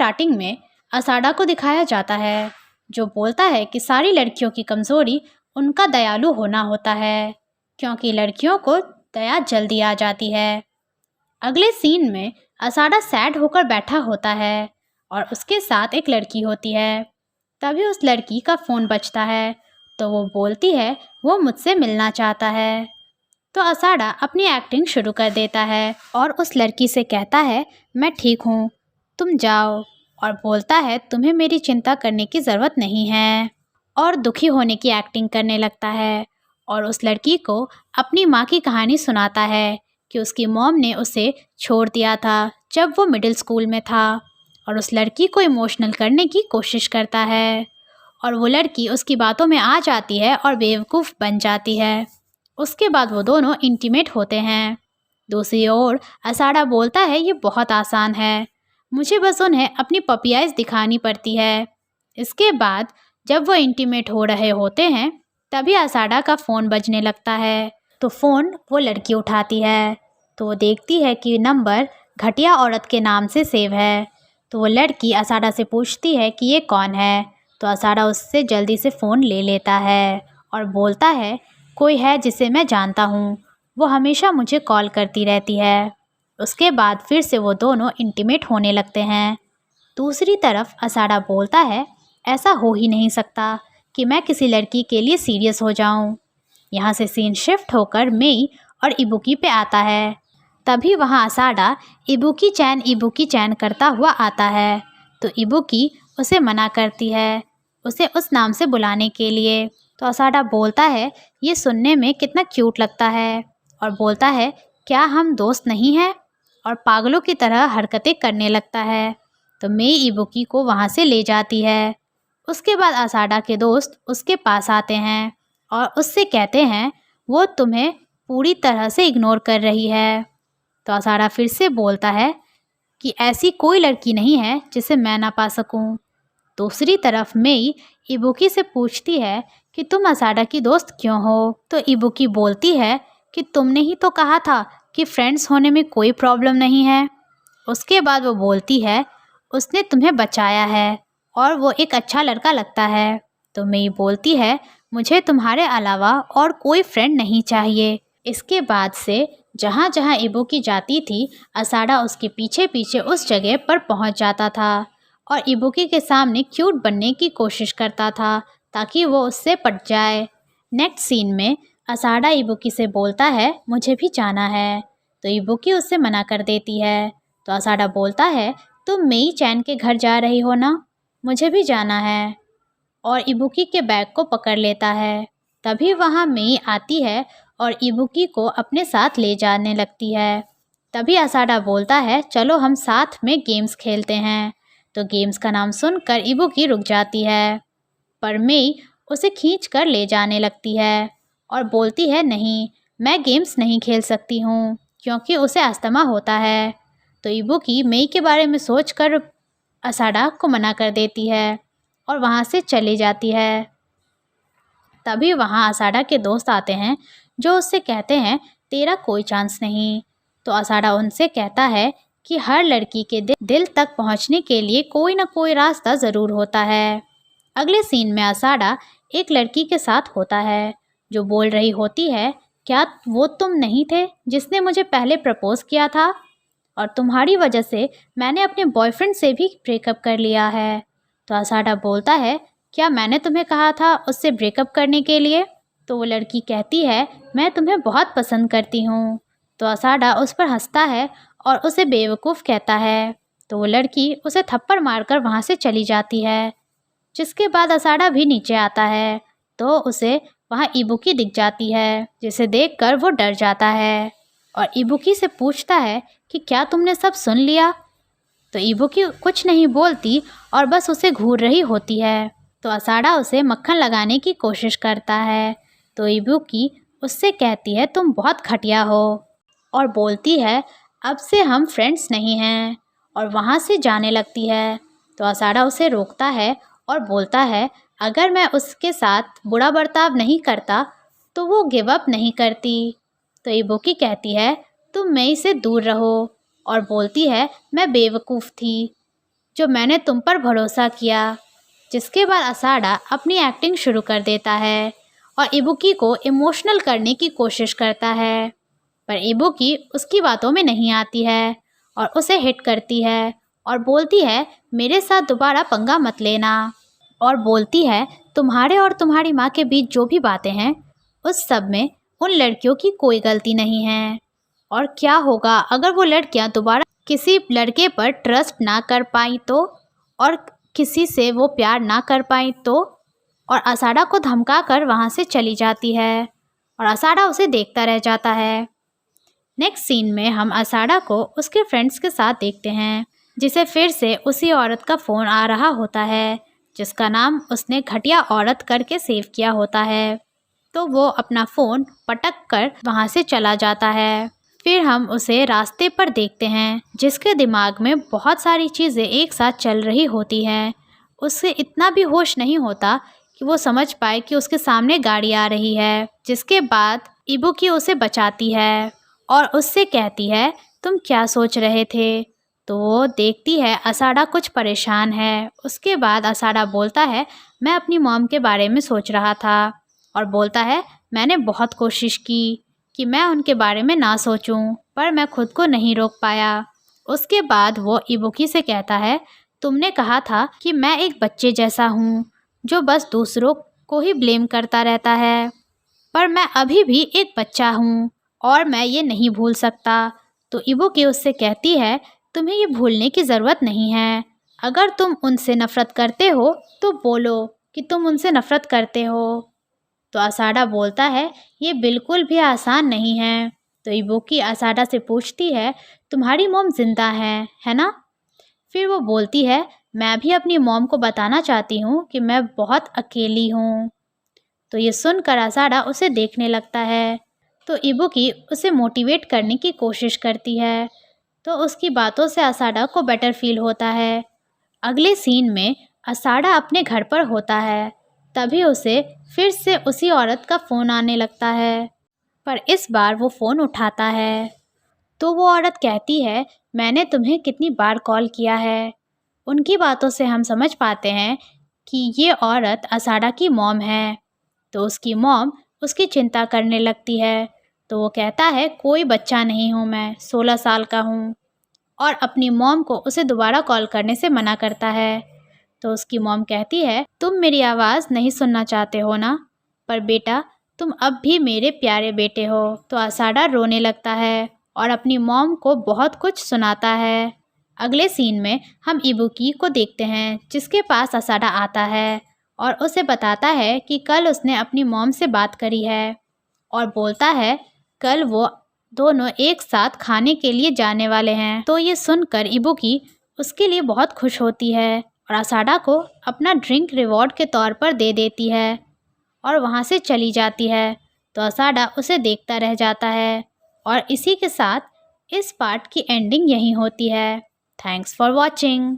Starting में असाडा को दिखाया जाता है, जो बोलता है कि सारी लड़कियों की कमज़ोरी उनका दयालु होना होता है, क्योंकि लड़कियों को दया जल्दी आ जाती है। अगले सीन में असाडा सैड होकर बैठा होता है और उसके साथ एक लड़की होती है। तभी उस लड़की का फ़ोन बजता है, तो वो बोलती है वो मुझसे मिलना चाहता है। तो असाडा अपनी एक्टिंग शुरू कर देता है और उस लड़की से कहता है मैं ठीक हूँ, तुम जाओ, और बोलता है तुम्हें मेरी चिंता करने की ज़रूरत नहीं है, और दुखी होने की एक्टिंग करने लगता है और उस लड़की को अपनी माँ की कहानी सुनाता है कि उसकी मॉम ने उसे छोड़ दिया था जब वो मिडिल स्कूल में था, और उस लड़की को इमोशनल करने की कोशिश करता है और वो लड़की उसकी बातों में आ जाती है और बेवकूफ़ बन जाती है। उसके बाद वो दोनों इंटीमेट होते हैं। दूसरी ओर असाडा बोलता है ये बहुत आसान है, मुझे बस उन्हें अपनी पपी आइज़ दिखानी पड़ती है। इसके बाद जब वो इंटीमेट हो रहे होते हैं तभी असाडा का फ़ोन बजने लगता है, तो फ़ोन वो लड़की उठाती है, तो वो देखती है कि नंबर घटिया औरत के नाम से सेव है। तो वो लड़की असाडा से पूछती है कि ये कौन है, तो असाडा उससे जल्दी से फ़ोन ले लेता है और बोलता है कोई है जिसे मैं जानता हूँ, वो हमेशा मुझे कॉल करती रहती है। उसके बाद फिर से वो दोनों इंटीमेट होने लगते हैं। दूसरी तरफ असाडा बोलता है ऐसा हो ही नहीं सकता कि मैं किसी लड़की के लिए सीरियस हो जाऊं। यहाँ से सीन शिफ्ट होकर मेई और इबुकी पे आता है। तभी वहाँ असाडा इबुकी चैन करता हुआ आता है, तो इबुकी उसे मना करती है उसे उस नाम से बुलाने के लिए। तो असाडा बोलता है ये सुनने में कितना क्यूट लगता है, और बोलता है क्या हम दोस्त नहीं हैं, और पागलों की तरह हरकतें करने लगता है। तो मेई इबुकी को वहाँ से ले जाती है। उसके बाद असाडा के दोस्त उसके पास आते हैं और उससे कहते हैं वो तुम्हें पूरी तरह से इग्नोर कर रही है। तो असाडा फिर से बोलता है कि ऐसी कोई लड़की नहीं है जिसे मैं ना पा सकूं। दूसरी तरफ मेई इबुकी से पूछती है कि तुम असाडा की दोस्त क्यों हो, तो इबुकी बोलती है कि तुमने ही तो कहा था कि फ्रेंड्स होने में कोई प्रॉब्लम नहीं है। उसके बाद वो बोलती है उसने तुम्हें बचाया है और वो एक अच्छा लड़का लगता है। तो मेई बोलती है मुझे तुम्हारे अलावा और कोई फ्रेंड नहीं चाहिए। इसके बाद से जहाँ जहाँ इबुकी जाती थी असाडा उसके पीछे पीछे उस जगह पर पहुँच जाता था और इबुकी के सामने क्यूट बनने की कोशिश करता था ताकि वो उससे पट जाए। नेक्स्ट सीन में असाडा इबुकी से बोलता है मुझे भी जाना है, तो इबुकी उससे मना कर देती है। तो असाडा बोलता है तुम मेई चैन के घर जा रही हो ना, मुझे भी जाना है, और इबुकी के बैग को पकड़ लेता है। तभी वहाँ मेई आती है और इबुकी को अपने साथ ले जाने लगती है। तभी असाडा बोलता है चलो हम साथ में गेम्स खेलते हैं। तो गेम्स का नाम सुनकर इबुकी रुक जाती है, पर मेई उसे खींच कर ले जाने लगती है और बोलती है नहीं, मैं गेम्स नहीं खेल सकती हूँ क्योंकि उसे अस्थमा होता है। तो इबुकी मेई के बारे में सोचकर असाडा को मना कर देती है और वहाँ से चली जाती है। तभी वहाँ असाडा के दोस्त आते हैं जो उससे कहते हैं तेरा कोई चांस नहीं। तो असाडा उनसे कहता है कि हर लड़की के दिल तक पहुँचने के लिए कोई ना कोई रास्ता ज़रूर होता है। अगले सीन में असाडा एक लड़की के साथ होता है जो बोल रही होती है क्या वो तुम नहीं थे जिसने मुझे पहले प्रपोज़ किया था, और तुम्हारी वजह से मैंने अपने बॉयफ्रेंड से भी ब्रेकअप कर लिया है। तो असाडा बोलता है क्या मैंने तुम्हें कहा था उससे ब्रेकअप करने के लिए। तो वो लड़की कहती है मैं तुम्हें बहुत पसंद करती हूँ। तो असाडा उस पर हंसता है और उसे बेवकूफ़ कहता है। तो वो लड़की उसे थप्पड़ मारकर वहाँ से चली जाती है। जिसके बाद असाडा भी नीचे आता है तो उसे वहाँ इबुकी दिख जाती है, जिसे देखकर वो डर जाता है और इबुकी से पूछता है कि क्या तुमने सब सुन लिया। तो इबुकी कुछ नहीं बोलती और बस उसे घूर रही होती है। तो असाडा उसे मक्खन लगाने की कोशिश करता है। तो इबुकी उससे कहती है तुम बहुत घटिया हो, और बोलती है अब से हम फ्रेंड्स नहीं हैं, और वहाँ से जाने लगती है। तो असाडा उसे रोकता है और बोलता है अगर मैं उसके साथ बुरा बर्ताव नहीं करता तो वो गिव अप नहीं करती। तो इबुकी कहती है तुम मेई से दूर रहो, और बोलती है मैं बेवकूफ़ थी। जो मैंने तुम पर भरोसा किया। जिसके बाद असाडा अपनी एक्टिंग शुरू कर देता है और इबुकी को इमोशनल करने की कोशिश करता है, पर इबुकी उसकी बातों में नहीं आती है और उसे हिट करती है और बोलती है मेरे साथ दोबारा पंगा मत लेना, और बोलती है तुम्हारे और तुम्हारी माँ के बीच जो भी बातें हैं उस सब में उन लड़कियों की कोई गलती नहीं है, और क्या होगा अगर वो लड़कियां दोबारा किसी लड़के पर ट्रस्ट ना कर पाई तो, और किसी से वो प्यार ना कर पाई तो। और असाडा को धमका कर वहाँ से चली जाती है और असाडा उसे देखता रह जाता है। नेक्स्ट सीन में हम असाडा को उसके फ्रेंड्स के साथ देखते हैं, जिसे फिर से उसी औरत का फ़ोन आ रहा होता है जिसका नाम उसने घटिया औरत करके सेव किया होता है। तो वो अपना फ़ोन पटक कर वहाँ से चला जाता है। फिर हम उसे रास्ते पर देखते हैं जिसके दिमाग में बहुत सारी चीज़ें एक साथ चल रही होती हैं। उससे इतना भी होश नहीं होता कि वो समझ पाए कि उसके सामने गाड़ी आ रही है। जिसके बाद इबुकी उसे बचाती है और उससे कहती है तुम क्या सोच रहे थे। तो वो देखती है असाडा कुछ परेशान है। उसके बाद असाडा बोलता है मैं अपनी मॉम के बारे में सोच रहा था, और बोलता है मैंने बहुत कोशिश की कि मैं उनके बारे में ना सोचूं, पर मैं खुद को नहीं रोक पाया। उसके बाद वो इबुकी से कहता है तुमने कहा था कि मैं एक बच्चे जैसा हूँ जो बस दूसरों को ही ब्लेम करता रहता है, पर मैं अभी भी एक बच्चा हूँ और मैं ये नहीं भूल सकता। तो इबुकी उससे कहती है तुम्हें ये भूलने की ज़रूरत नहीं है। अगर तुम उनसे नफ़रत करते हो तो बोलो कि तुम उनसे नफ़रत करते हो। तो असाडा बोलता है ये बिल्कुल भी आसान नहीं है। तो इबुकी असाडा से पूछती है तुम्हारी मॉम जिंदा है ना। फिर वो बोलती है मैं भी अपनी मॉम को बताना चाहती हूँ कि मैं बहुत अकेली हूँ। तो ये सुनकर असाडा उसे देखने लगता है। तो इबुकी उसे मोटिवेट करने की कोशिश करती है, तो उसकी बातों से असाडा को बेटर फील होता है। अगले सीन में असाडा अपने घर पर होता है, तभी उसे फिर से उसी औरत का फ़ोन आने लगता है, पर इस बार वो फ़ोन उठाता है। तो वो औरत कहती है मैंने तुम्हें कितनी बार कॉल किया है। उनकी बातों से हम समझ पाते हैं कि ये औरत असाडा की मॉम है। तो उसकी मॉम उसकी चिंता करने लगती है। तो वो कहता है कोई बच्चा नहीं हूँ, मैं 16 साल का हूँ, और अपनी मॉम को उसे दोबारा कॉल करने से मना करता है। तो उसकी मॉम कहती है तुम मेरी आवाज़ नहीं सुनना चाहते हो ना, पर बेटा तुम अब भी मेरे प्यारे बेटे हो। तो असाडा रोने लगता है और अपनी मॉम को बहुत कुछ सुनाता है। अगले सीन में हम इबुकी को देखते हैं जिसके पास असाडा आता है और उसे बताता है कि कल उसने अपनी मॉम से बात करी है, और बोलता है कल वो दोनों एक साथ खाने के लिए जाने वाले हैं। तो ये सुनकर इबुकी उसके लिए बहुत खुश होती है और असाडा को अपना ड्रिंक रिवॉर्ड के तौर पर दे देती है और वहाँ से चली जाती है। तो असाडा उसे देखता रह जाता है, और इसी के साथ इस पार्ट की एंडिंग यहीं होती है। Thanks for watching.